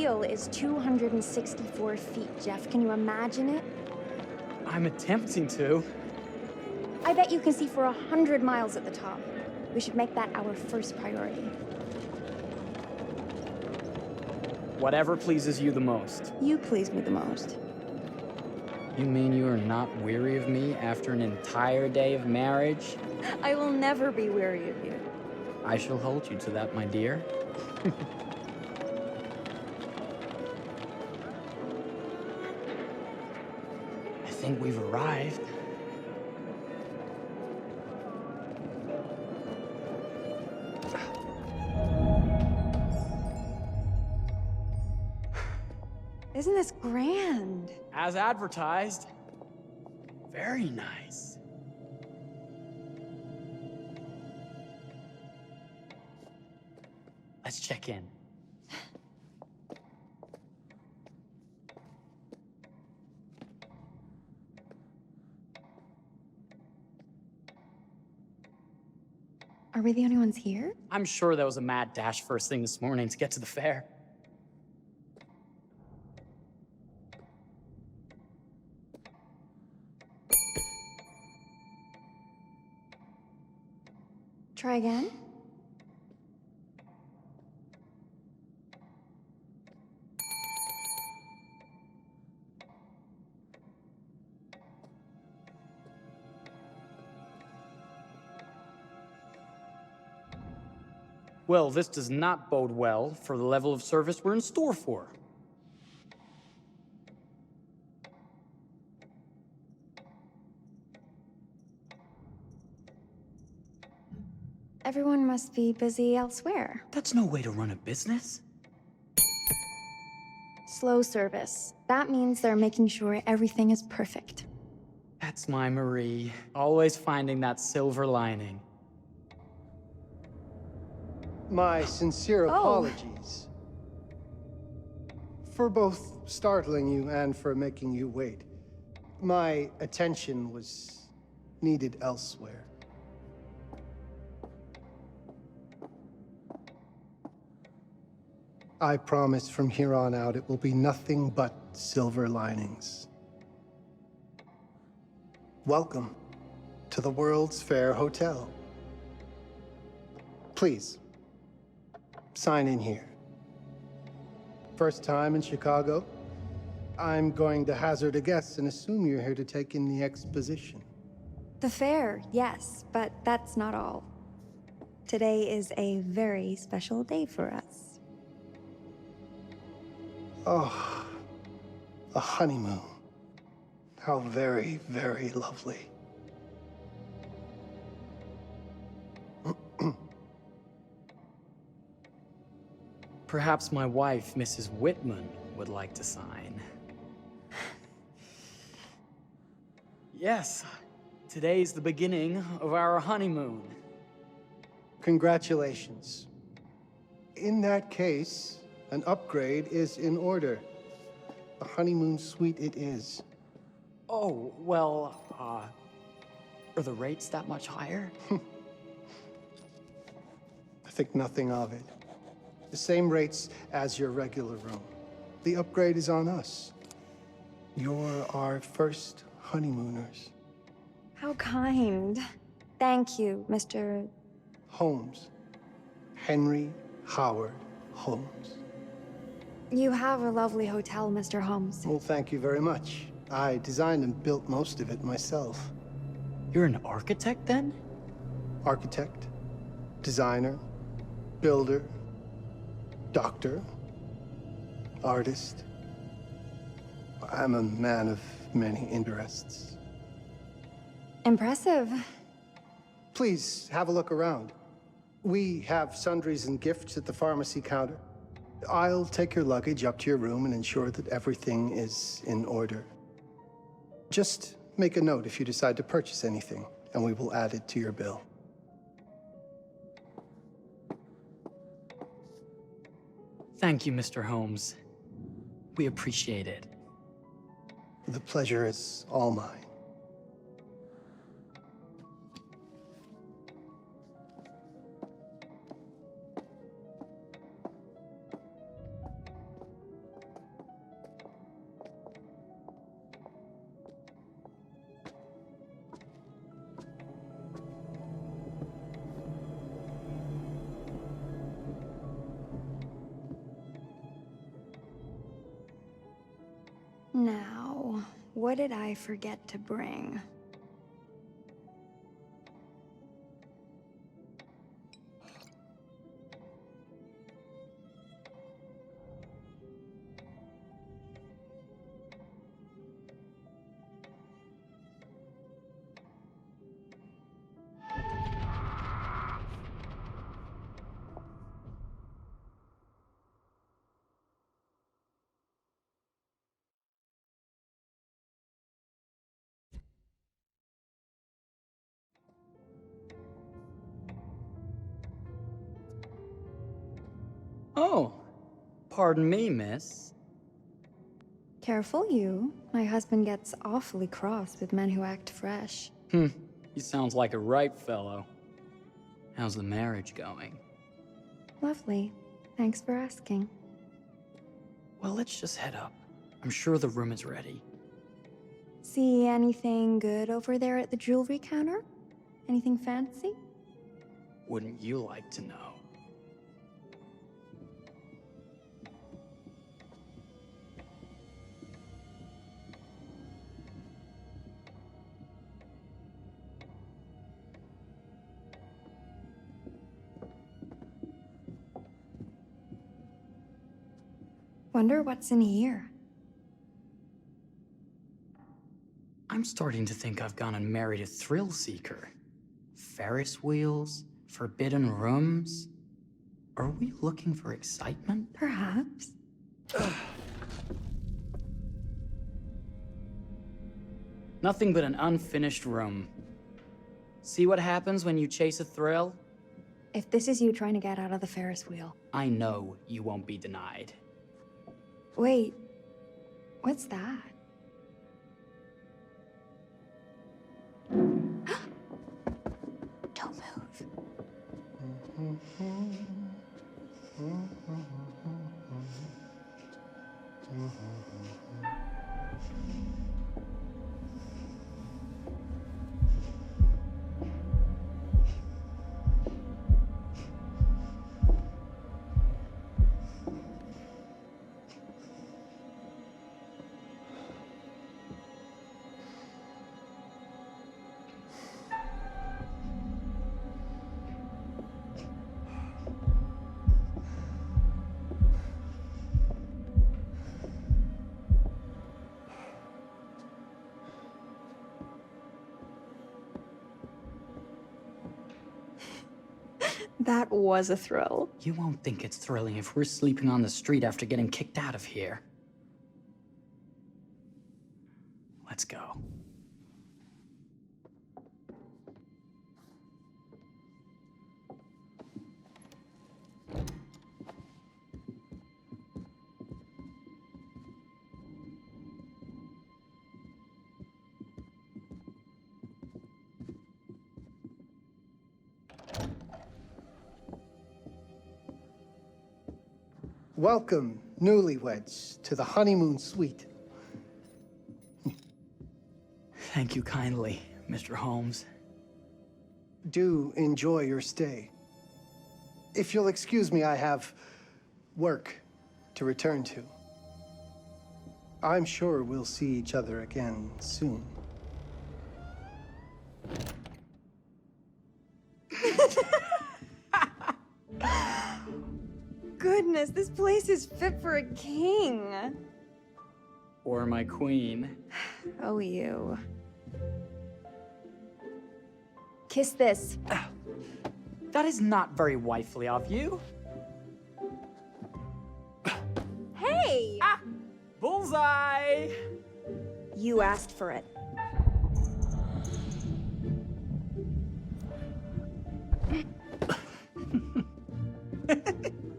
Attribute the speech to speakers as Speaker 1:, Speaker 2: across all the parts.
Speaker 1: wheel is 264 feet, Jeff. Can you imagine it?
Speaker 2: I'm attempting to.
Speaker 1: I bet you can see for 100 miles at the top. We should make that our first priority.
Speaker 2: Whatever pleases you the most.
Speaker 1: You please me the most.
Speaker 2: You mean you are not weary of me after an entire day of marriage?
Speaker 1: I will never be weary of you.
Speaker 2: I shall hold you to that, my dear. I think we've arrived.
Speaker 1: Isn't this grand?
Speaker 2: As advertised. Very nice. Let's check in.
Speaker 1: Are we the only ones here?
Speaker 2: I'm sure that was a mad dash first thing this morning to get to the fair.
Speaker 1: Try again?
Speaker 2: Well, this does not bode well for the level of service we're in store for.
Speaker 1: Everyone must be busy elsewhere.
Speaker 2: That's no way to run a business.
Speaker 1: Slow service. That means they're making sure everything is perfect.
Speaker 2: That's my Marie, always finding that silver lining.
Speaker 3: My sincere apologies for both startling you and for making you wait. My attention was needed elsewhere. I promise from here on out it will be nothing but silver linings. Welcome to the World's Fair Hotel. Please, sign in here. First time in Chicago? I'm going to hazard a guess and assume you're here to take in the exposition.
Speaker 1: The fair, yes, but that's not all. Today is a very special day for us.
Speaker 3: Oh, a honeymoon. How very, very lovely.
Speaker 2: Perhaps my wife, Mrs. Whitman, would like to sign. Yes, today's the beginning of our honeymoon.
Speaker 3: Congratulations. In that case, an upgrade is in order. A honeymoon suite it is.
Speaker 2: Oh, well, are the rates that much higher?
Speaker 3: I think nothing of it. The same rates as your regular room. The upgrade is on us. You're our first honeymooners.
Speaker 1: How kind. Thank you, Mr.
Speaker 3: Holmes. Henry Howard Holmes.
Speaker 1: You have a lovely hotel, Mr. Holmes.
Speaker 3: Well, thank you very much. I designed and built most of it myself.
Speaker 2: You're an architect, then?
Speaker 3: Architect, designer, builder, doctor, artist. I'm a man of many interests.
Speaker 1: Impressive.
Speaker 3: Please, have a look around. We have sundries and gifts at the pharmacy counter. I'll take your luggage up to your room and ensure that everything is in order. Just make a note if you decide to purchase anything, and we will add it to your bill.
Speaker 2: Thank you, Mr. Holmes. We appreciate it.
Speaker 3: The pleasure is all mine.
Speaker 1: Now, what did I forget to bring?
Speaker 2: Oh, pardon me, miss.
Speaker 1: Careful you. My husband gets awfully cross with men who act fresh.
Speaker 2: He sounds like a ripe fellow. How's the marriage going?
Speaker 1: Lovely. Thanks for asking.
Speaker 2: Well, let's just head up. I'm sure the room is ready.
Speaker 1: See anything good over there at the jewelry counter? Anything fancy?
Speaker 2: Wouldn't you like to know?
Speaker 1: Wonder what's in here.
Speaker 2: I'm starting to think I've gone and married a thrill seeker. Ferris wheels, forbidden rooms. Are we looking for excitement?
Speaker 1: Perhaps.
Speaker 2: Nothing but an unfinished room. See what happens when you chase a thrill?
Speaker 1: If this is you trying to get out of the Ferris wheel.
Speaker 2: I know you won't be denied.
Speaker 1: Wait, what's that? Don't move. That was a thrill.
Speaker 2: You won't think it's thrilling if we're sleeping on the street after getting kicked out of here. Let's go.
Speaker 3: Welcome, newlyweds, to the honeymoon suite.
Speaker 2: Thank you kindly, Mr. Holmes.
Speaker 3: Do enjoy your stay. If you'll excuse me, I have work to return to. I'm sure we'll see each other again soon.
Speaker 1: Goodness, this place is fit for a king.
Speaker 2: Or my queen.
Speaker 1: Oh, you. Kiss this.
Speaker 2: That is not very wifely of you.
Speaker 1: Hey!
Speaker 2: Ah! Bullseye!
Speaker 1: You asked for it.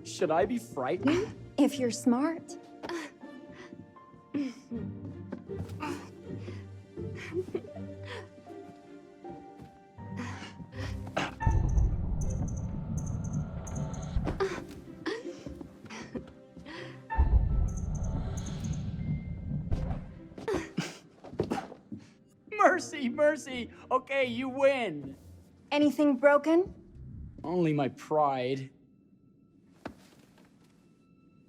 Speaker 2: Should I be frightened?
Speaker 1: If you're smart.
Speaker 2: Mercy, mercy. Okay, you win.
Speaker 1: Anything broken?
Speaker 2: Only my pride.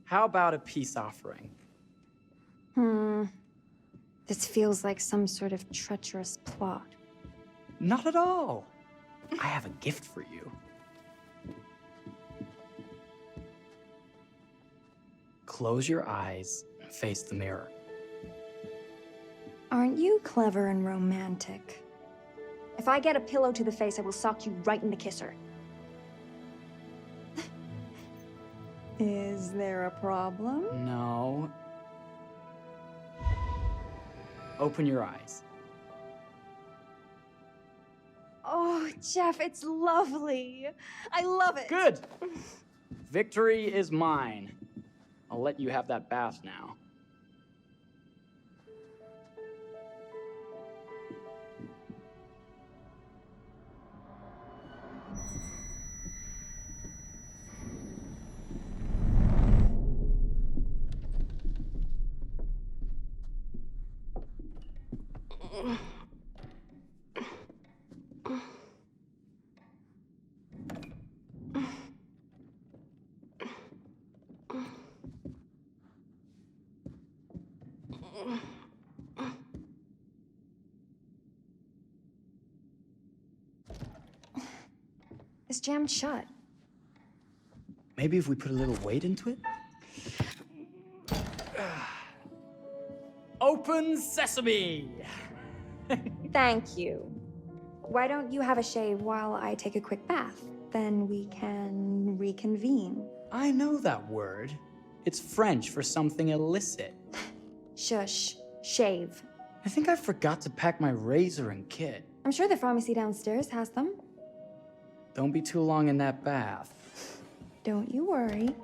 Speaker 2: How about a peace offering?
Speaker 1: This feels like some sort of treacherous plot.
Speaker 2: Not at all. I have a gift for you. Close your eyes and face the mirror.
Speaker 1: Aren't you clever and romantic? If I get a pillow to the face, I will sock you right in the kisser. Is there a problem?
Speaker 2: No. Open your eyes.
Speaker 1: Oh, Jeff, it's lovely. I love it.
Speaker 2: Good. Victory is mine. I'll let you have that bath now.
Speaker 1: It's jammed shut.
Speaker 2: Maybe if we put a little weight into it? Open sesame!
Speaker 1: Thank you. Why don't you have a shave while I take a quick bath? Then we can reconvene.
Speaker 2: I know that word. It's French for something illicit.
Speaker 1: Shush. Shave.
Speaker 2: I think I forgot to pack my razor and kit.
Speaker 1: I'm sure the pharmacy downstairs has them.
Speaker 2: Don't be too long in that bath.
Speaker 1: Don't you worry.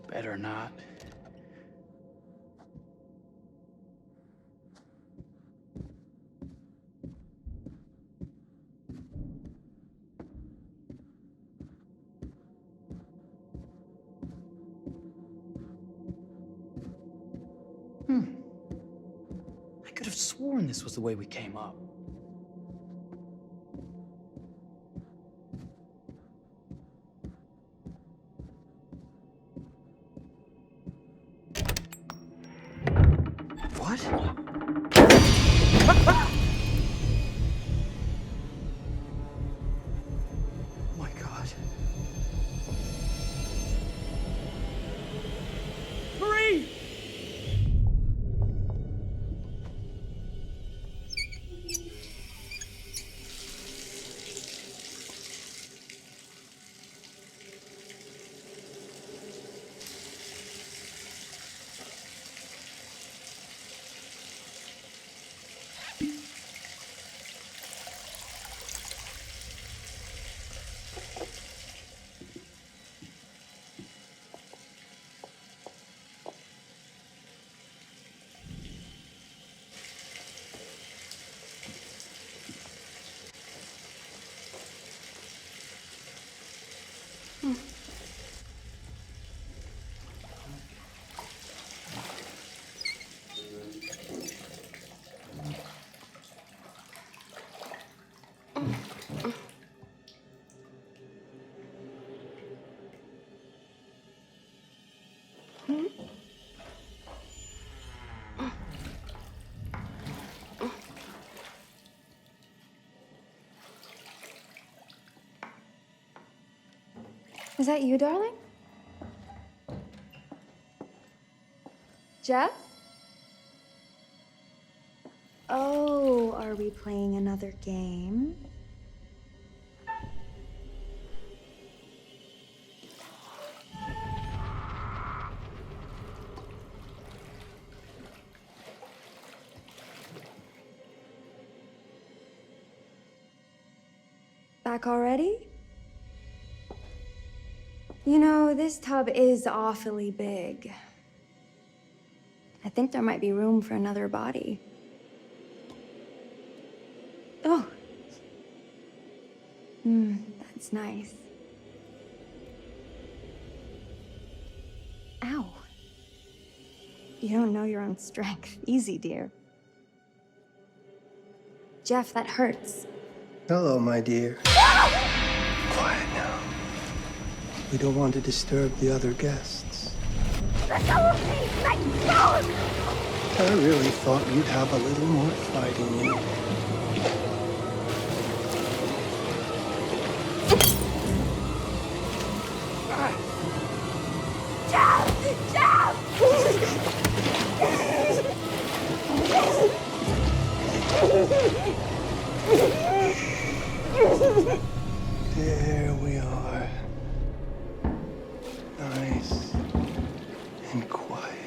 Speaker 2: Better not. I could have sworn this was the way we came up. What? Oh my God. Marie!
Speaker 1: Is that you, darling? Jeff? Oh, are we playing another game? Back already? You know, this tub is awfully big. I think there might be room for another body. Oh. That's nice. Ow. You don't know your own strength. Easy, dear. Jeff, that hurts.
Speaker 3: Hello, my dear. Quiet now. We don't want to disturb the other guests.
Speaker 1: Let go of me! Let go of me!
Speaker 3: I really thought you'd have a little more fight in you. There we are. Nice and quiet.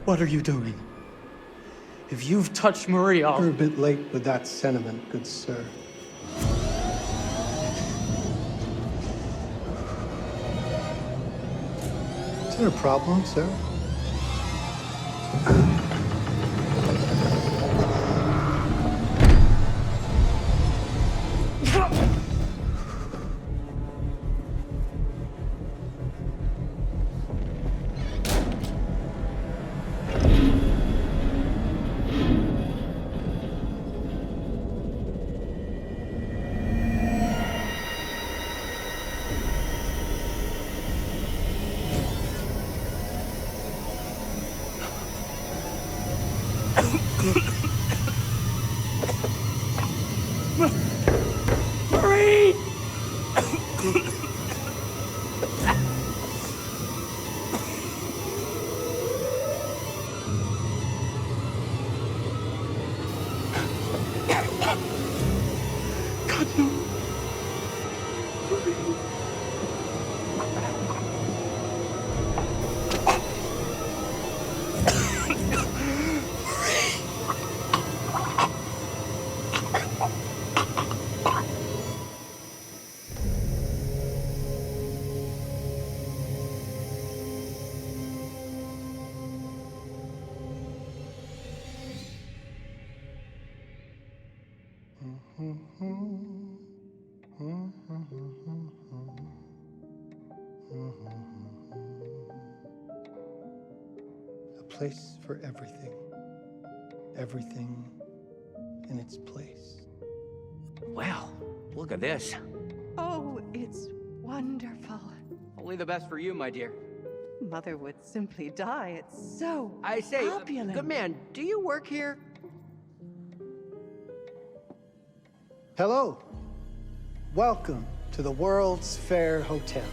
Speaker 2: What are you doing? If you've touched Marie, I'll...
Speaker 3: You're a bit late with that sentiment, good sir. Is there a problem, sir?
Speaker 2: Marie! God, no.
Speaker 3: A place for everything. Everything in its place.
Speaker 4: Well, look at this.
Speaker 5: Oh, it's wonderful.
Speaker 4: Only the best for you, my dear.
Speaker 5: Mother would simply die. It's so
Speaker 4: I say,
Speaker 5: opulent.
Speaker 4: good man, do you work here?
Speaker 3: Hello. Welcome to the World's Fair Hotel.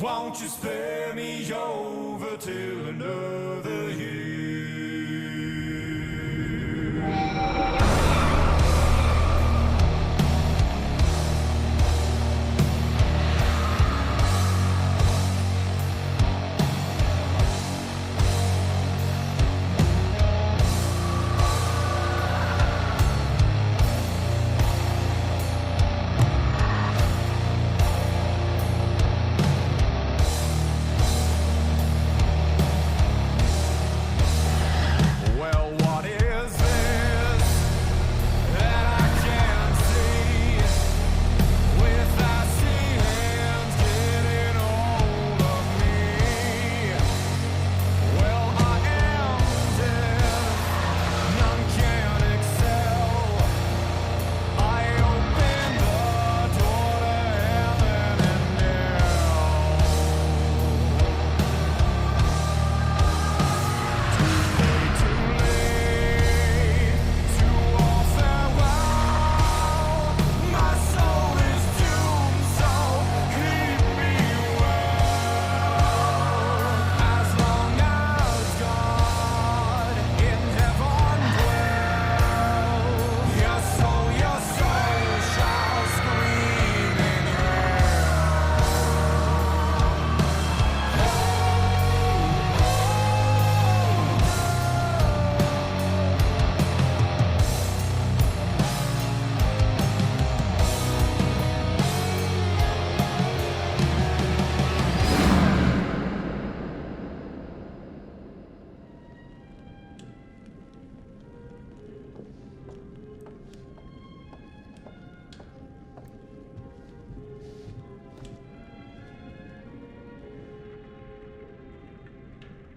Speaker 6: Won't you spare me over till another year?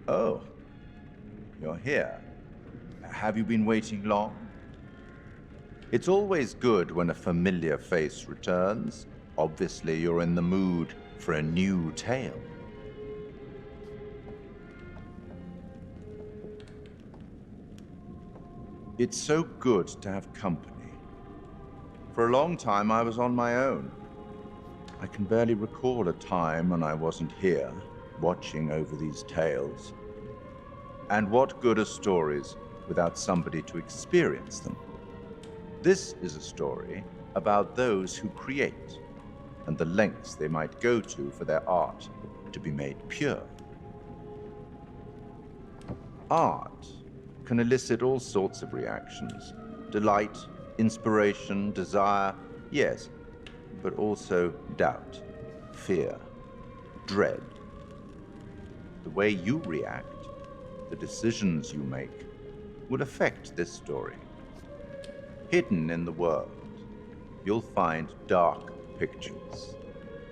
Speaker 7: Oh, you're here. Have you been waiting long? It's always good when a familiar face returns. Obviously, you're in the mood for a new tale. It's so good to have company. For a long time, I was on my own. I can barely recall a time when I wasn't here, watching over these tales. And what good are stories without somebody to experience them? This is a story about those who create, and the lengths they might go to for their art to be made pure. Art can elicit all sorts of reactions. Delight, inspiration, desire, yes, but also doubt, fear, dread. The way you react, the decisions you make, will affect this story. Hidden in the world, you'll find dark pictures.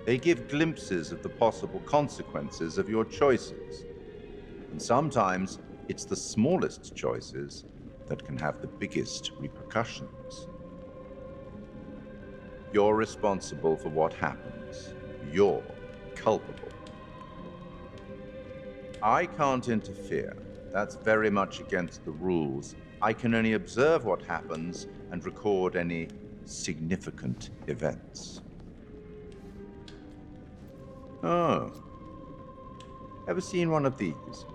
Speaker 7: They give glimpses of the possible consequences of your choices. And sometimes it's the smallest choices that can have the biggest repercussions. You're responsible for what happens. You're culpable. I can't interfere. That's very much against the rules. I can only observe what happens and record any significant events. Oh. Ever seen one of these?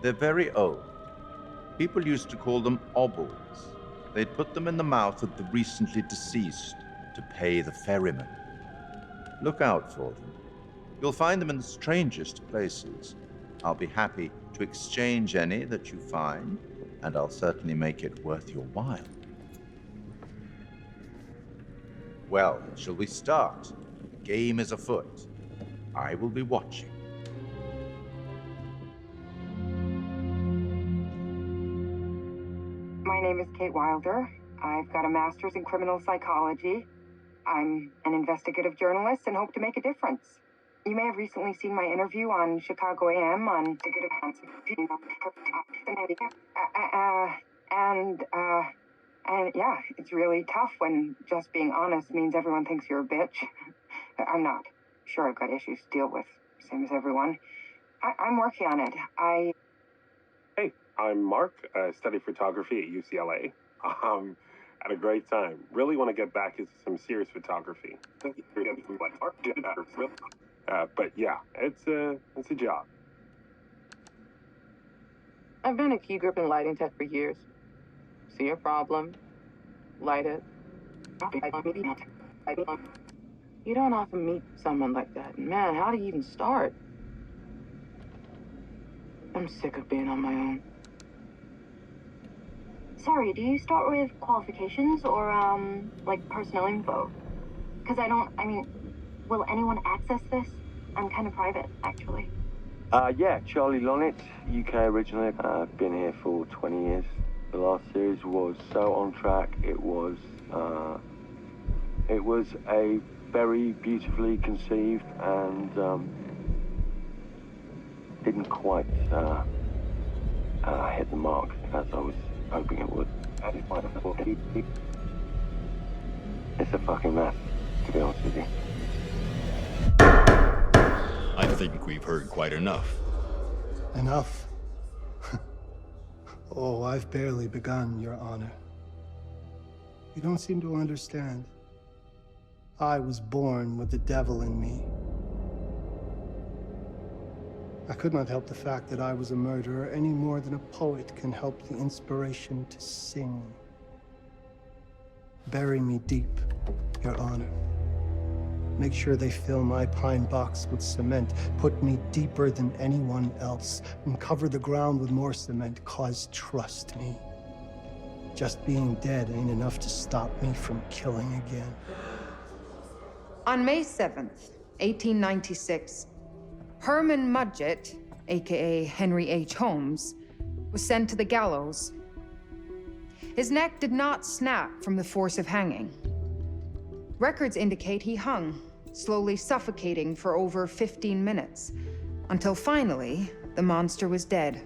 Speaker 7: They're very old. People used to call them obols. They'd put them in the mouth of the recently deceased to pay the ferryman. Look out for them. You'll find them in the strangest places. I'll be happy to exchange any that you find, and I'll certainly make it worth your while. Well, shall we start? The game is afoot. I will be watching.
Speaker 8: My name is Kate Wilder. I've got a master's in criminal psychology. I'm an investigative journalist and hope to make a difference. You may have recently seen my interview on Chicago AM on and yeah, it's really tough when just being honest means everyone thinks you're a bitch. I'm not. Sure, I've got issues to deal with, same as everyone. I'm working on it.
Speaker 9: Hey, I'm Mark. I study photography at UCLA. Had a great time. Really want to get back into some serious photography. But yeah, it's a job.
Speaker 5: I've been a key grip and lighting tech for years. See a problem, light it. You don't often meet someone like that. Man, how do you even start? I'm sick of being on my own.
Speaker 10: Sorry, do you start with qualifications or, like personnel info? Because will anyone access this? I'm kind of private, actually.
Speaker 11: Yeah, Charlie Lonnet, UK originally. I've been here for 20 years. The last series was so on track. It was a very beautifully conceived and didn't quite hit the mark as I was hoping it would. It's a fucking mess, to be honest with you.
Speaker 6: I think we've heard quite enough.
Speaker 3: Enough? Oh, I've barely begun, Your Honor. You don't seem to understand. I was born with the devil in me. I could not help the fact that I was a murderer any more than a poet can help the inspiration to sing. Bury me deep, Your Honor. Make sure they fill my pine box with cement. Put me deeper than anyone else. And cover the ground with more cement, 'cause trust me, just being dead ain't enough to stop me from killing again.
Speaker 12: On May 7th, 1896, Herman Mudgett, aka Henry H. Holmes, was sent to the gallows. His neck did not snap from the force of hanging. Records indicate he hung, slowly suffocating for over 15 minutes, until finally, the monster was dead.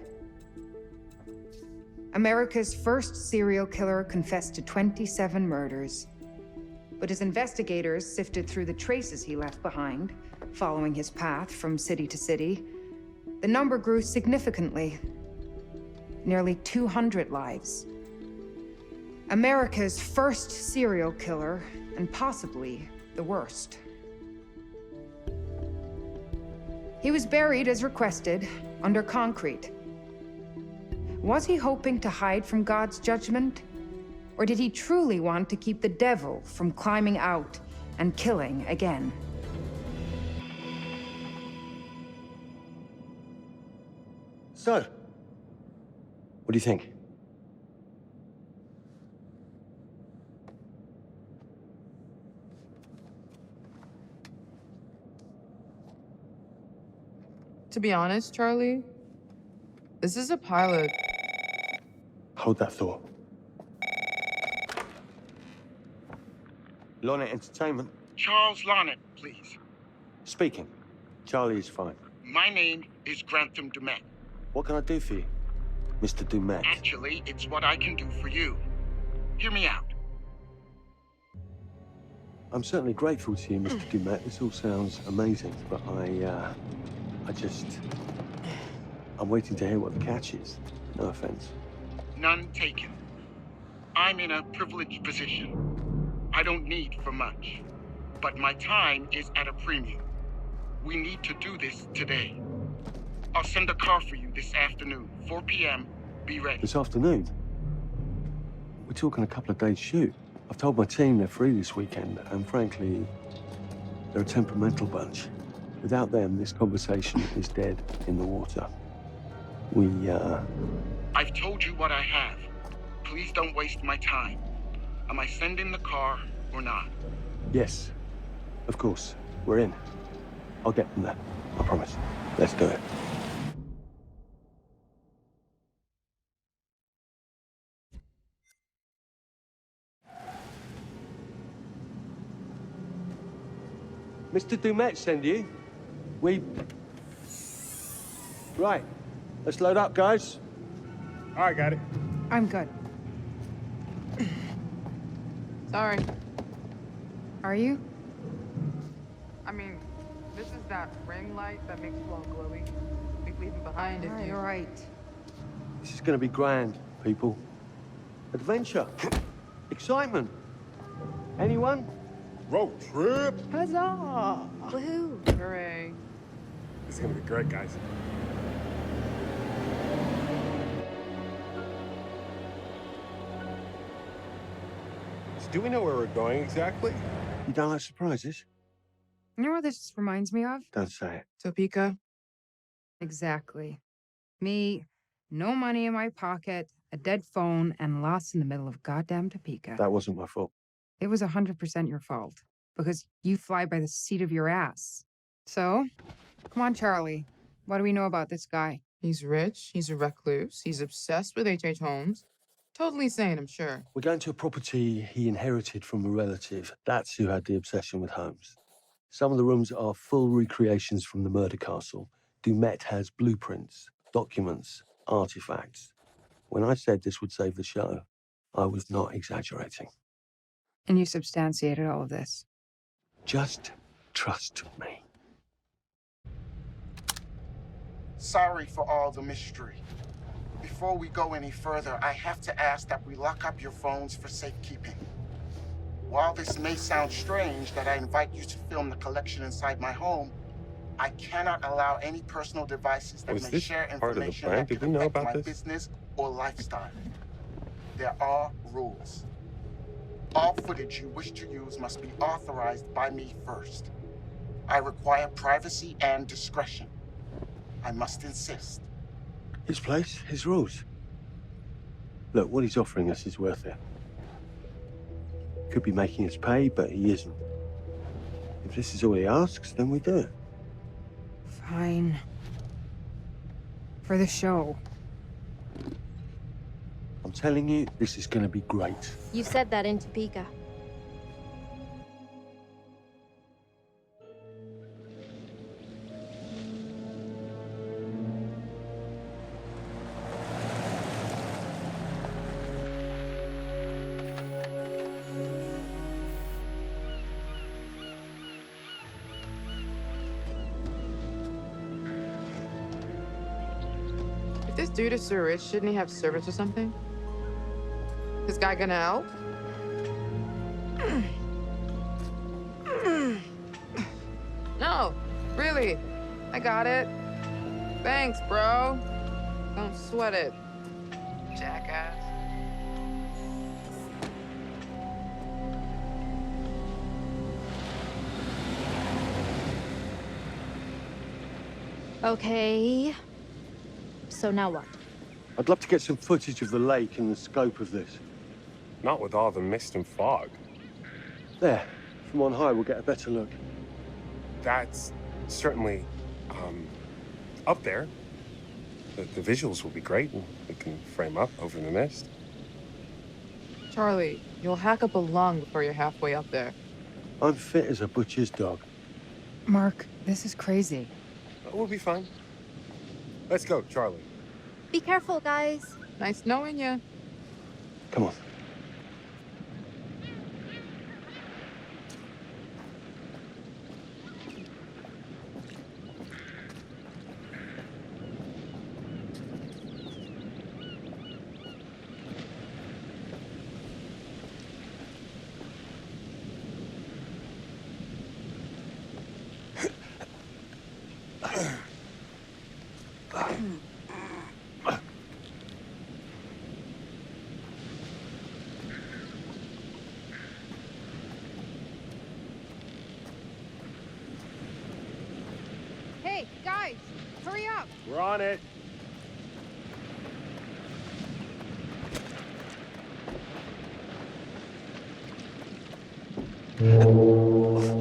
Speaker 12: America's first serial killer confessed to 27 murders. But as investigators sifted through the traces he left behind, following his path from city to city, the number grew significantly. Nearly 200 lives. America's first serial killer, and possibly the worst. He was buried as requested, under concrete. Was he hoping to hide from God's judgment? Or did he truly want to keep the devil from climbing out and killing again?
Speaker 11: So, what do you think?
Speaker 13: To be honest, Charlie, this is a pilot.
Speaker 11: Hold that thought. Lonnet Entertainment.
Speaker 14: Charles Lonnet, please.
Speaker 11: Speaking. Charlie is fine.
Speaker 14: My name is Grantham Dumet.
Speaker 11: What can I do for you, Mr. Dumet?
Speaker 14: Actually, it's what I can do for you. Hear me out.
Speaker 11: I'm certainly grateful to you, Mr. Dumet. This all sounds amazing, but I'm waiting to hear what the catch is. No offense.
Speaker 14: None taken. I'm in a privileged position. I don't need for much, but my time is at a premium. We need to do this today. I'll send a car for you this afternoon, 4 p.m. Be ready.
Speaker 11: This afternoon? We're talking a couple of days shoot. I've told my team they're free this weekend, and frankly, they're a temperamental bunch. Without them, this conversation is dead in the water.
Speaker 14: I've told you what I have. Please don't waste my time. Am I sending the car or not?
Speaker 11: Yes, of course. We're in. I'll get them there. I promise. Let's do it. Mr. Dumet send you. Right. Let's load up, guys.
Speaker 14: All right, got it.
Speaker 12: I'm good.
Speaker 13: Sorry.
Speaker 12: Are you?
Speaker 13: I mean, this is that ring light that makes you all glowy. We'd leave it behind if you...
Speaker 12: You're right.
Speaker 11: This is going to be grand, people. Adventure. Excitement. Anyone?
Speaker 9: Road trip.
Speaker 12: Huzzah!
Speaker 1: Woohoo!
Speaker 13: Hooray.
Speaker 9: This is gonna be great, guys. So do we know where we're going exactly?
Speaker 11: You don't like surprises?
Speaker 12: You know what this reminds me of?
Speaker 11: Don't say it.
Speaker 13: Topeka?
Speaker 12: Exactly. Me, no money in my pocket, a dead phone, and lost in the middle of goddamn Topeka.
Speaker 11: That wasn't my fault.
Speaker 12: It was 100% your fault. Because you fly by the seat of your ass. So, come on, Charlie. What do we know about this guy?
Speaker 13: He's rich, he's a recluse, he's obsessed with H.H. Holmes. Totally sane, I'm sure.
Speaker 11: We're going to a property he inherited from a relative. That's who had the obsession with Holmes. Some of the rooms are full recreations from the murder castle. Dumet has blueprints, documents, artifacts. When I said this would save the show, I was not exaggerating.
Speaker 12: And you substantiated all of this.
Speaker 11: Just trust me.
Speaker 14: Sorry for all the mystery. Before we go any further, I have to ask that we lock up your phones for safekeeping. While this may sound strange that I invite you to film the collection inside my home, I cannot allow any personal devices that may share information that could affect my business or lifestyle. There are rules. All footage you wish to use must be authorized by me first. I require privacy and discretion. I must insist.
Speaker 11: His place, his rules. Look, what he's offering us is worth it. Could be making us pay, but he isn't. If this is all he asks, then we do it.
Speaker 12: Fine. For the show.
Speaker 11: I'm telling you, this is going to be great.
Speaker 1: You said that in Topeka.
Speaker 13: dude is so rich, shouldn't he have servants or something? This guy gonna help? No, really. I got it. Thanks, bro. Don't sweat it, jackass.
Speaker 15: Okay. So now what?
Speaker 11: I'd love to get some footage of the lake and the scope of this.
Speaker 9: Not with all the mist and fog.
Speaker 11: There. From on high, we'll get a better look.
Speaker 9: That's certainly, up there. The visuals will be great, and we can frame up over the mist.
Speaker 13: Charlie, you'll hack up a lung before you're halfway up there.
Speaker 11: I'm fit as a butcher's dog.
Speaker 12: Mark, this is crazy.
Speaker 9: We'll be fine. Let's go, Charlie.
Speaker 15: Be careful, guys.
Speaker 13: Nice knowing you.
Speaker 11: Come on.
Speaker 13: Hey, guys, hurry up.
Speaker 9: We're on it.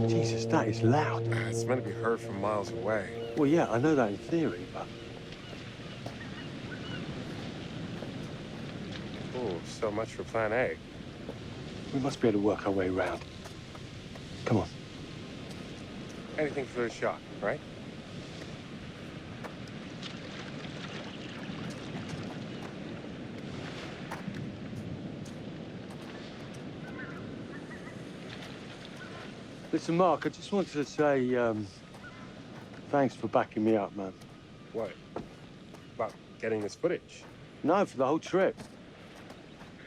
Speaker 11: Jesus, that is loud.
Speaker 9: It's meant to be heard from miles away.
Speaker 11: Well, yeah, I know that in theory, but...
Speaker 9: Oh, so much for plan A.
Speaker 11: We must be able to work our way around. Come on.
Speaker 9: Anything for the shot, right?
Speaker 11: Listen, Mark, I just wanted to say, thanks for backing me up, man.
Speaker 9: What? About getting this footage?
Speaker 11: No, for the whole trip.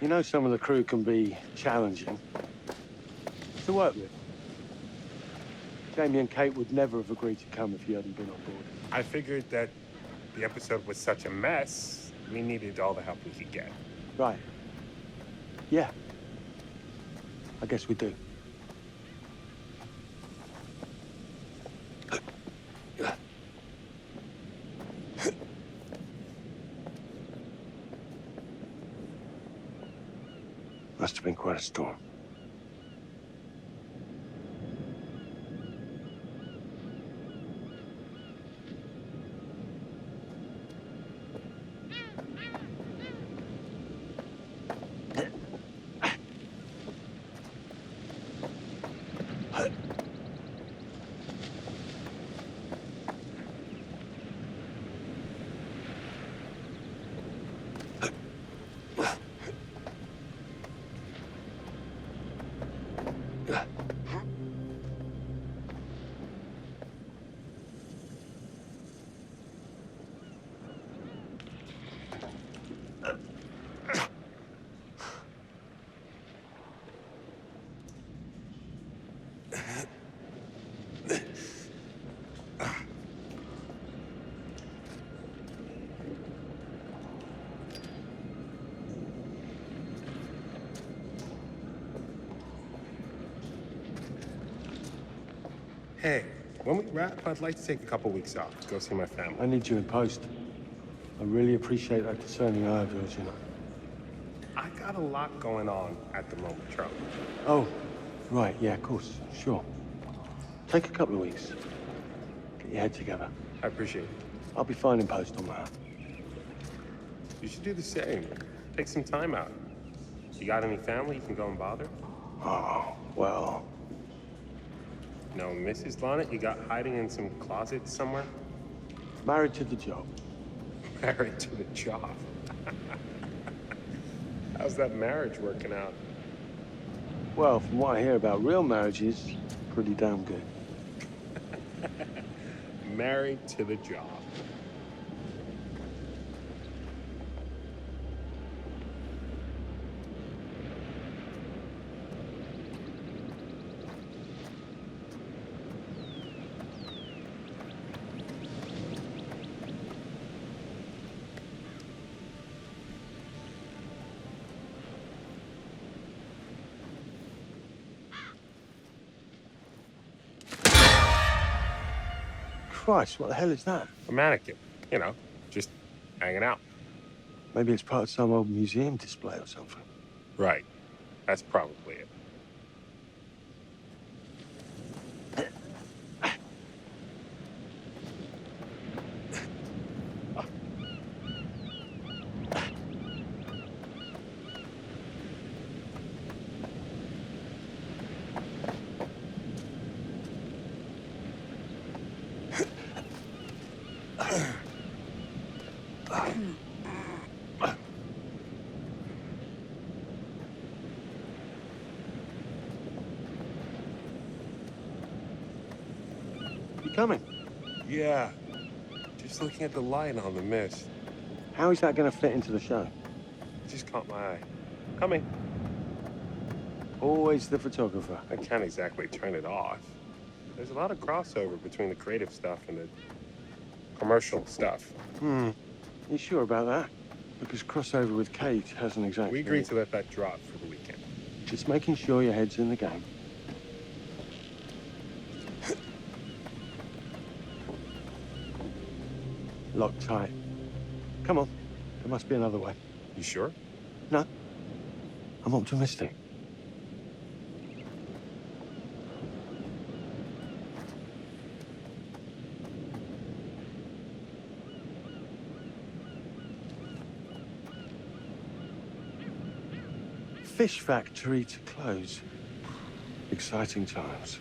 Speaker 11: You know some of the crew can be challenging to work with. Jamie and Kate would never have agreed to come if you hadn't been on board.
Speaker 9: I figured that the episode was such a mess, we needed all the help we could get.
Speaker 11: Right. Yeah. I guess we do. Must have been quite a storm.
Speaker 9: Hey, when we wrap, I'd like to take a couple weeks off to go see my family.
Speaker 11: I need you in post. I really appreciate that discerning eye of yours, you know.
Speaker 9: I got a lot going on at the moment, Charlie.
Speaker 11: Oh, right, yeah, of course, sure. Take a couple of weeks. Get your head together.
Speaker 9: I appreciate it.
Speaker 11: I'll be fine in post on that.
Speaker 9: You should do the same. Take some time out. You got any family you can go and bother?
Speaker 11: Oh, well...
Speaker 9: No, Mrs. Bonnet, you got hiding in some closet somewhere?
Speaker 11: Married to the job.
Speaker 9: Married to the job. How's that marriage working out?
Speaker 11: Well, from what I hear about real marriages, pretty damn good.
Speaker 9: Married to the job.
Speaker 11: Christ, what the hell is that?
Speaker 9: A mannequin, you know, just hanging out.
Speaker 11: Maybe it's part of some old museum display or something.
Speaker 9: Right. That's probably it.
Speaker 11: You coming?
Speaker 9: Yeah. Just looking at the light on the mist.
Speaker 11: How is that going to fit into the show?
Speaker 9: It just caught my eye. Coming.
Speaker 11: Always the photographer.
Speaker 9: I can't exactly turn it off. There's a lot of crossover between the creative stuff and the commercial stuff.
Speaker 11: You sure about that? Because crossover with Kate hasn't exactly...
Speaker 9: We agreed to let that drop for the weekend.
Speaker 11: Just making sure your head's in the game. Locked tight. Come on. There must be another way.
Speaker 9: You sure?
Speaker 11: No. I'm optimistic. Fish factory to close. Exciting times.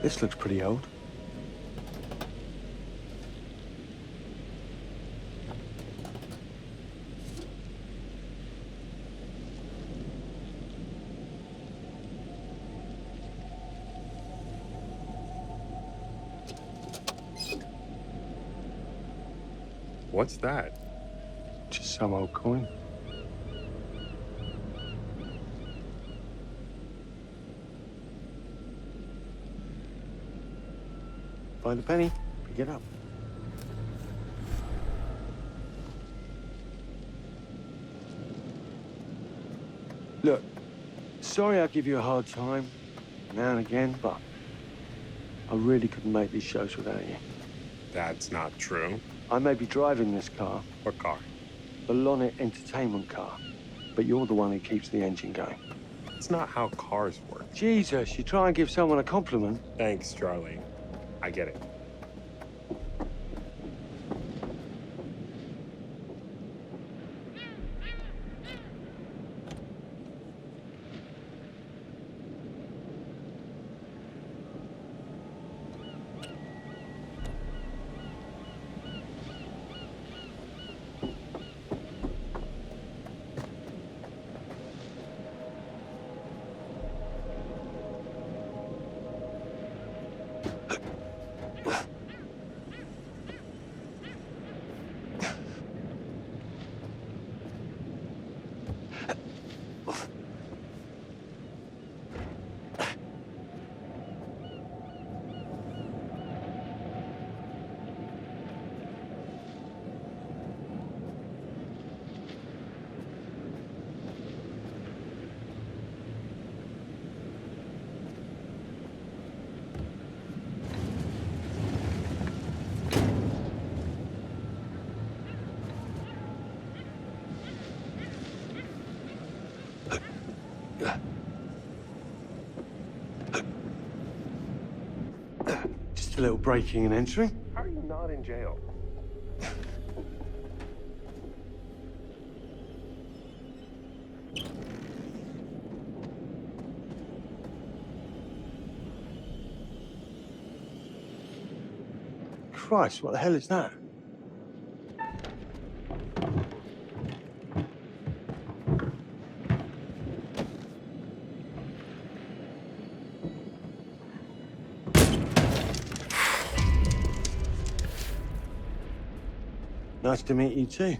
Speaker 11: This looks pretty old.
Speaker 9: What's that?
Speaker 11: Just some old coin. Find a penny, pick it up. Look, sorry I give you a hard time now and again, but I really couldn't make these shows without you.
Speaker 9: That's not true.
Speaker 11: I may be driving this car.
Speaker 9: What car?
Speaker 11: The Lonnet Entertainment car. But you're the one who keeps the engine going.
Speaker 9: It's not how cars work.
Speaker 11: Jesus, you try and give someone a compliment.
Speaker 9: Thanks, Charlie. I get it.
Speaker 11: Just a little breaking and entering.
Speaker 9: How are you not in jail?
Speaker 11: Christ, what the hell is that? Nice to meet you too.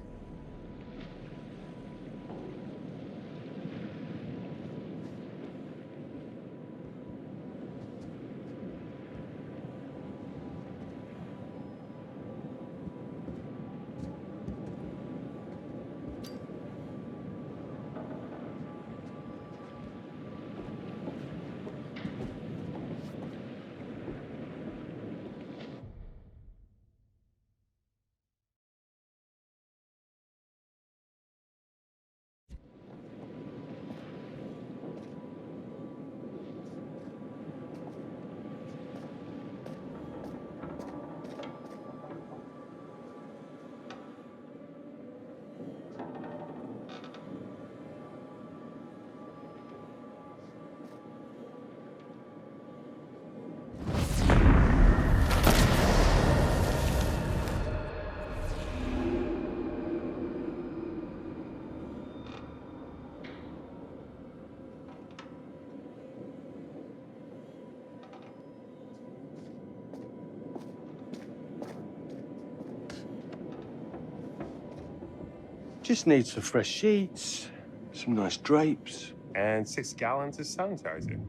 Speaker 11: Just need some fresh sheets, some nice drapes.
Speaker 9: And 6 gallons of sanitizer.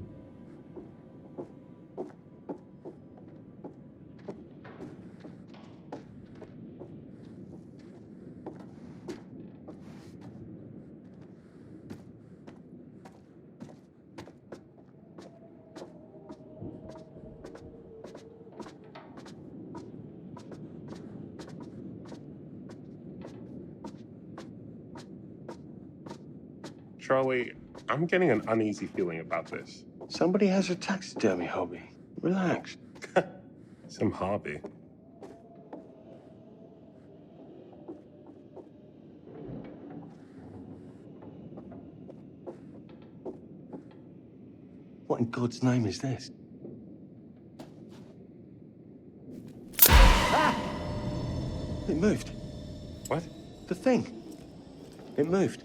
Speaker 9: Charlie, I'm getting an uneasy feeling about this.
Speaker 11: Somebody has a taxidermy hobby. Relax.
Speaker 9: Some hobby.
Speaker 11: What in God's name is this? Ah! It moved.
Speaker 9: What?
Speaker 11: The thing. It moved.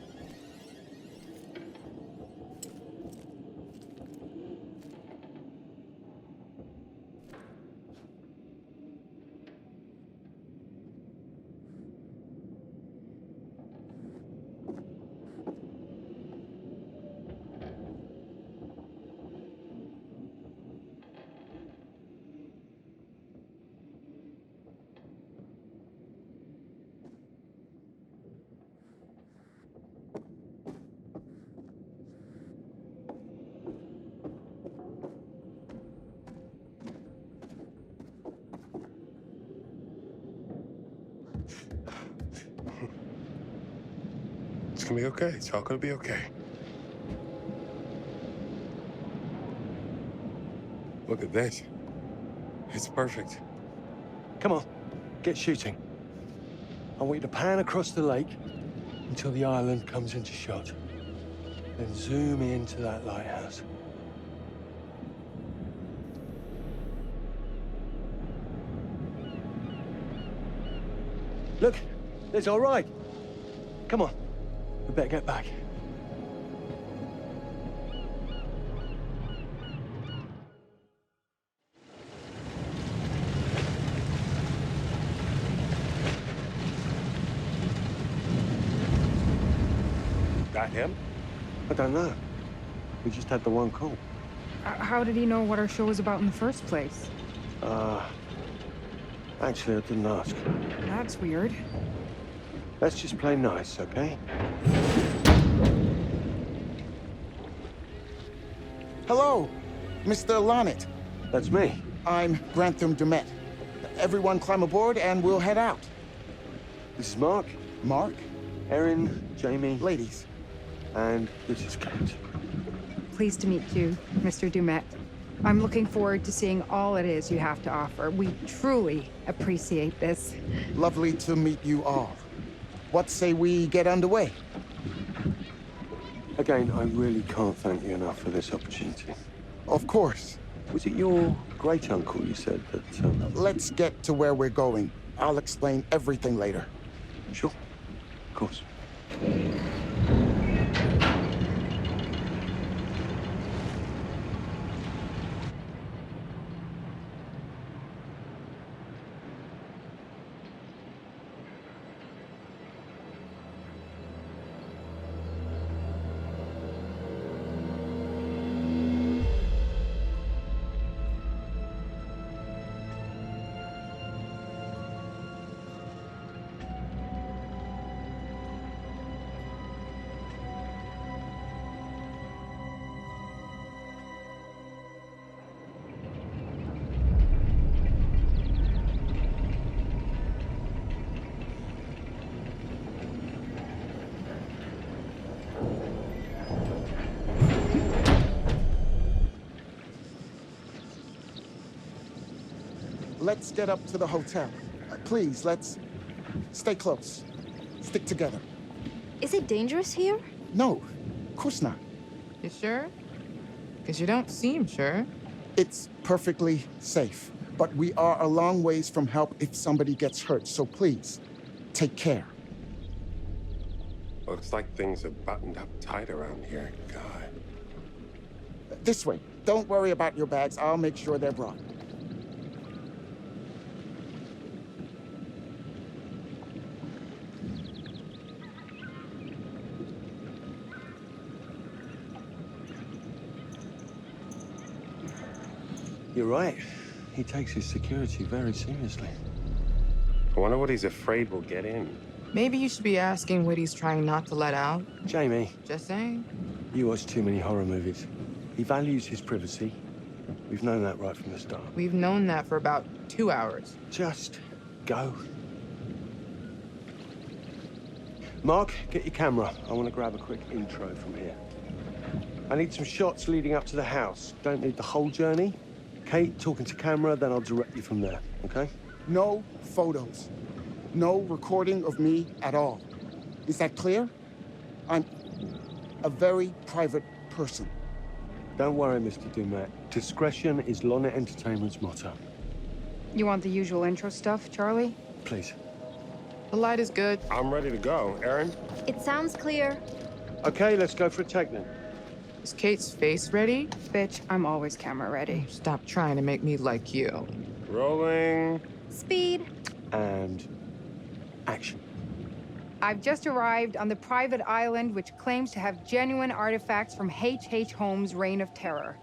Speaker 9: It's gonna be okay. It's all gonna be okay. Look at this. It's perfect.
Speaker 11: Come on, get shooting. I want you to pan across the lake until the island comes into shot. Then zoom into that lighthouse. Look, it's all right. Come on, we better get back.
Speaker 9: That him?
Speaker 11: I don't know. We just had the one call.
Speaker 12: How did he know what our show was about in the first place?
Speaker 11: Actually, I didn't ask.
Speaker 12: That's weird.
Speaker 11: Let's just play nice, okay?
Speaker 14: Hello, Mr. Lonnet.
Speaker 11: That's me.
Speaker 14: I'm Grantham Demet. Everyone climb aboard and we'll head out.
Speaker 11: This is Mark.
Speaker 14: Mark?
Speaker 11: Erin, Jamie.
Speaker 14: Ladies.
Speaker 11: And this is Kate.
Speaker 12: Pleased to meet you, Mr. Dumet. I'm looking forward to seeing all it is you have to offer. We truly appreciate this.
Speaker 14: Lovely to meet you all. What say we get underway?
Speaker 11: Again, I really can't thank you enough for this opportunity.
Speaker 14: Of course.
Speaker 11: Was it your great-uncle you said that...
Speaker 14: Let's get to where we're going. I'll explain everything later.
Speaker 11: Sure. Of course.
Speaker 14: Let's get up to the hotel. Please, let's stay close. Stick together.
Speaker 15: Is it dangerous here?
Speaker 14: No, of course not.
Speaker 13: You sure? Because you don't seem sure.
Speaker 14: It's perfectly safe, but we are a long ways from help if somebody gets hurt, so please, take care.
Speaker 9: Looks like things are buttoned up tight around here. God.
Speaker 14: This way. Don't worry about your bags. I'll make sure they're brought.
Speaker 11: You're right. He takes his security very seriously.
Speaker 9: I wonder what he's afraid will get in.
Speaker 13: Maybe you should be asking what he's trying not to let out.
Speaker 11: Jamie.
Speaker 13: Just saying.
Speaker 11: You watch too many horror movies. He values his privacy. We've known that right from the start.
Speaker 13: We've known that for about 2 hours.
Speaker 11: Just go. Mark, get your camera. I want to grab a quick intro from here. I need some shots leading up to the house. Don't need the whole journey. Kate, talking to camera, then I'll direct you from there, okay?
Speaker 14: No photos. No recording of me at all. Is that clear? I'm a very private person.
Speaker 11: Don't worry, Mr. Dumet. Discretion is Lorna Entertainment's motto.
Speaker 12: You want the usual intro stuff, Charlie?
Speaker 11: Please.
Speaker 13: The light is good.
Speaker 9: I'm ready to go. Aaron?
Speaker 15: It sounds clear.
Speaker 11: Okay, let's go for a take then.
Speaker 13: Is Kate's face ready?
Speaker 12: Bitch, I'm always camera ready.
Speaker 13: Stop trying to make me like you.
Speaker 9: Rolling.
Speaker 15: Speed.
Speaker 11: And action.
Speaker 12: I've just arrived on the private island which claims to have genuine artifacts from H.H. Holmes' reign of terror.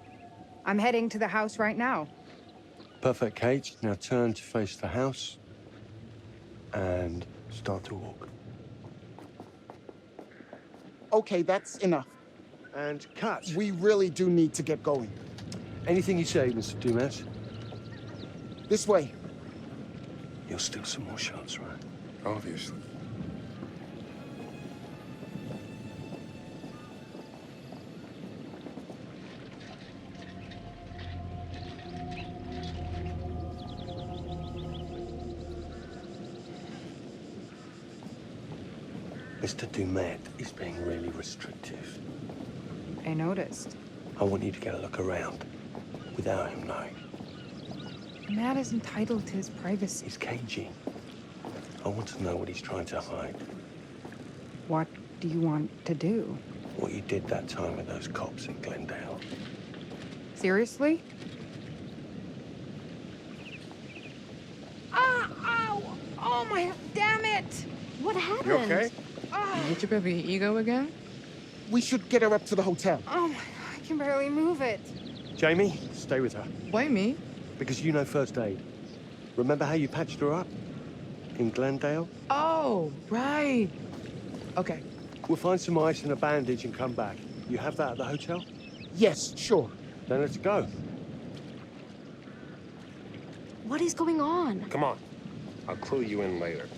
Speaker 12: I'm heading to the house right now.
Speaker 11: Perfect, Kate. Now turn to face the house and start to walk.
Speaker 14: Okay, that's enough.
Speaker 11: And cut.
Speaker 14: We really do need to get going.
Speaker 11: Anything you say, Mr. Dumas.
Speaker 14: This way.
Speaker 11: You'll steal some more shots, right?
Speaker 9: Obviously.
Speaker 11: Mr. Dumet is being really restrictive.
Speaker 12: I noticed.
Speaker 11: I want you to get a look around without him knowing.
Speaker 12: Matt is entitled to his privacy.
Speaker 11: He's cagey. I want to know what he's trying to hide.
Speaker 12: What do you want to do?
Speaker 11: What you did that time with those cops in Glendale.
Speaker 12: Seriously? Ah! Ow! Oh my... Damn it!
Speaker 15: What happened?
Speaker 9: You okay?
Speaker 13: You hit your baby ego again?
Speaker 14: We should get her up to the hotel.
Speaker 12: Oh my... I can barely move it.
Speaker 11: Jamie, stay with her.
Speaker 13: Why me?
Speaker 11: Because you know first aid. Remember how you patched her up? In Glendale?
Speaker 13: Oh, right. Okay.
Speaker 11: We'll find some ice and a bandage and come back. You have that at the hotel?
Speaker 14: Yes, sure.
Speaker 11: Then let's go.
Speaker 15: What is going on?
Speaker 9: Come on. I'll clue you in later.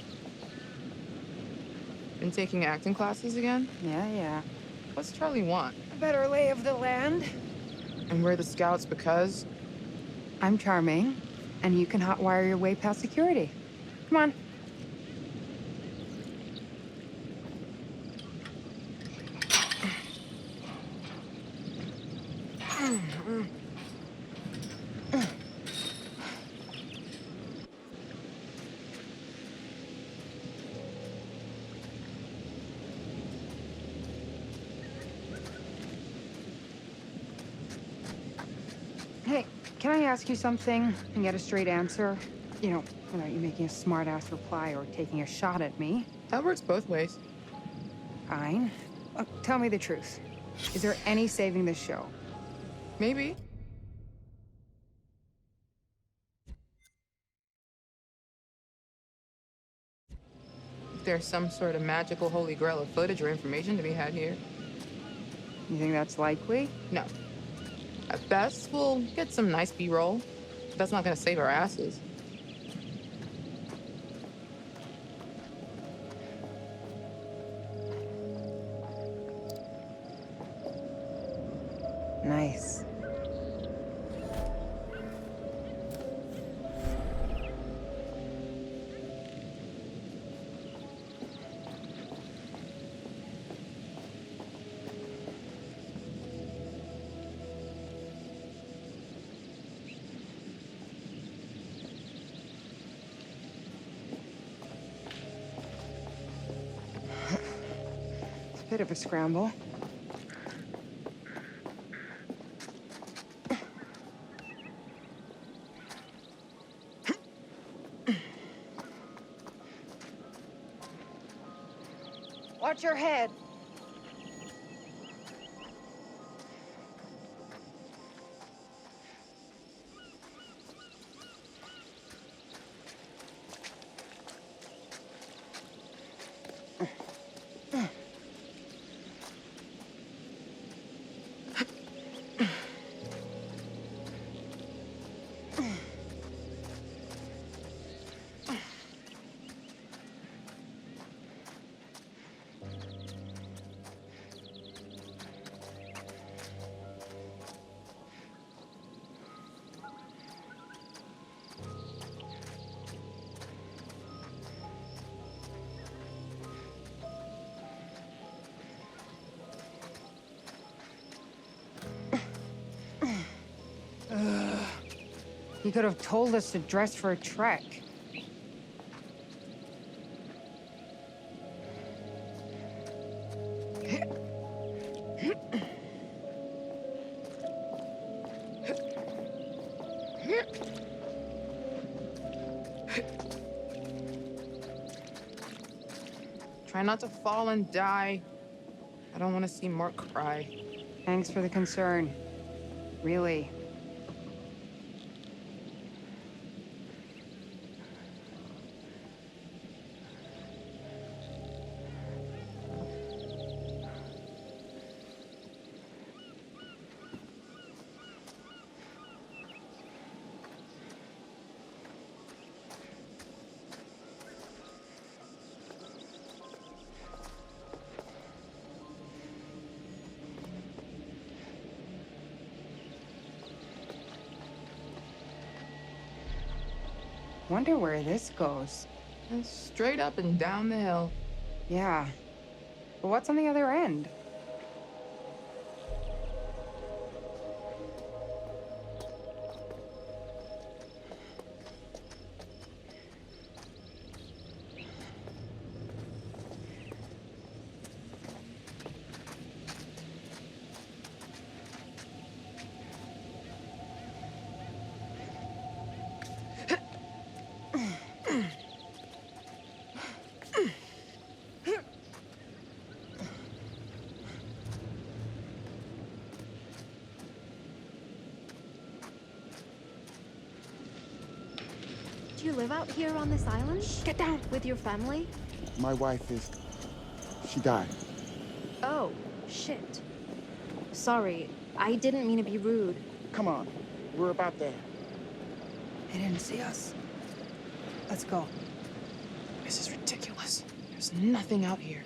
Speaker 13: Been taking acting classes again?
Speaker 12: Yeah.
Speaker 13: What's Charlie want?
Speaker 12: A better lay of the land.
Speaker 13: And we're the scouts because?
Speaker 12: I'm charming, and you can hotwire your way past security. Come on. Hey, can I ask you something and get a straight answer? You know, without you making a smart-ass reply or taking a shot at me.
Speaker 13: That works both ways.
Speaker 12: Fine. Tell me the truth. Is there any saving this show?
Speaker 13: Maybe. If there's some sort of magical holy grail of footage or information to be had here.
Speaker 12: You think that's likely?
Speaker 13: No. At best, we'll get some nice B-roll. But that's not gonna save our asses.
Speaker 12: Nice. It's a bit of a scramble. Watch your head. You could have told us to dress for a trek.
Speaker 13: Try not to fall and die. I don't want to see Mark cry.
Speaker 12: Thanks for the concern. Really. Wonder where this goes.
Speaker 13: And straight up and down the hill.
Speaker 12: Yeah. But what's on the other end?
Speaker 15: Do you live out here on this island?
Speaker 12: Get down!
Speaker 15: With your family?
Speaker 14: My wife she died.
Speaker 15: Oh, shit. Sorry, I didn't mean to be rude.
Speaker 14: Come on, we're about there.
Speaker 12: They didn't see us. Let's go.
Speaker 13: This is ridiculous. There's nothing out here.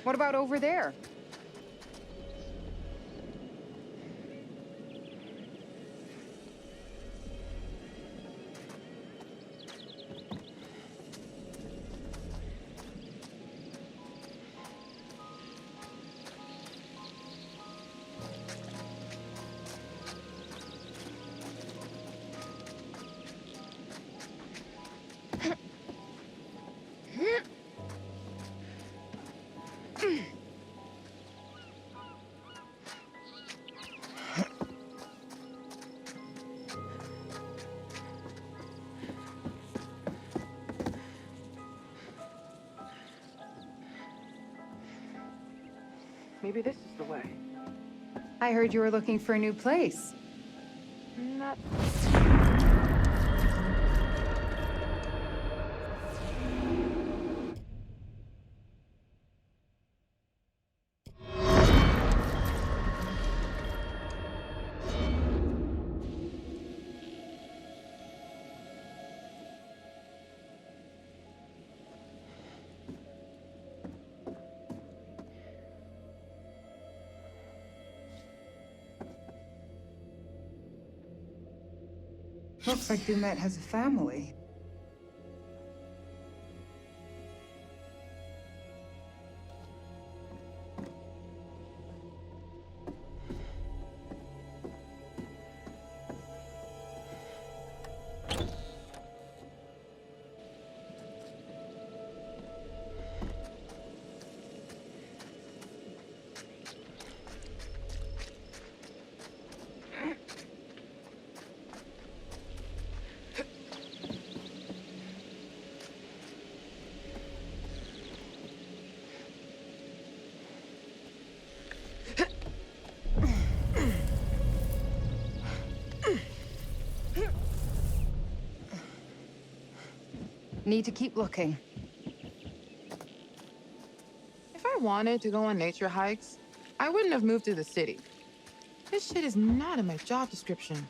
Speaker 12: What about over there?
Speaker 13: Maybe this is the way.
Speaker 12: I heard you were looking for a new place.
Speaker 13: Not.
Speaker 12: Looks like Dumet has a family. Need to keep looking.
Speaker 13: If I wanted to go on nature hikes, I wouldn't have moved to the city. This shit is not in my job description.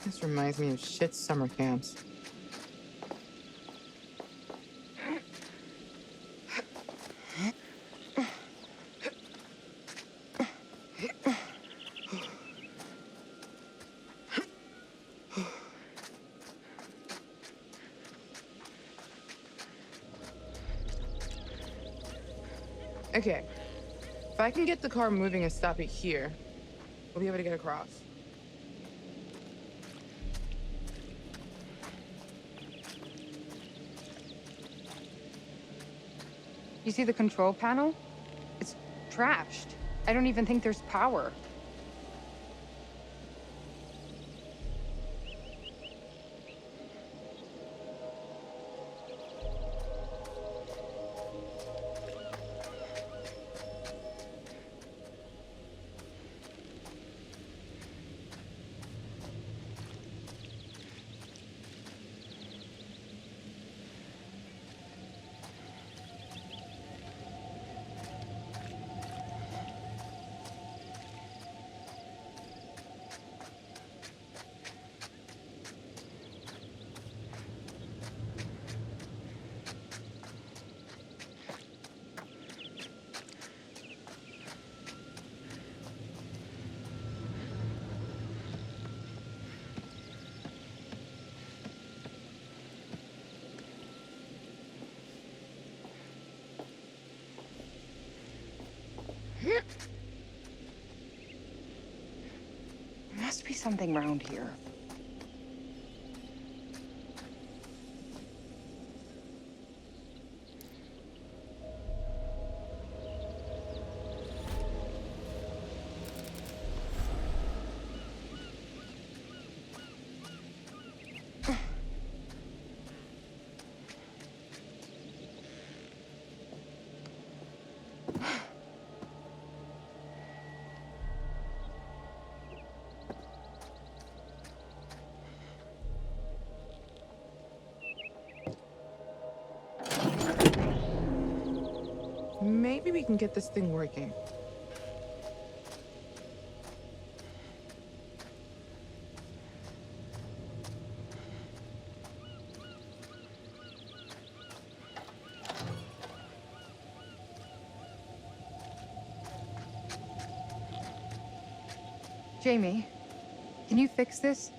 Speaker 13: This reminds me of shit summer camps. Okay, if I can get the car moving and stop it here, we'll be able to get across.
Speaker 12: You see the control panel? It's trashed. I don't even think there's power. Must be something around here.
Speaker 13: Maybe we can get this thing working.
Speaker 12: Jamie, can you fix this?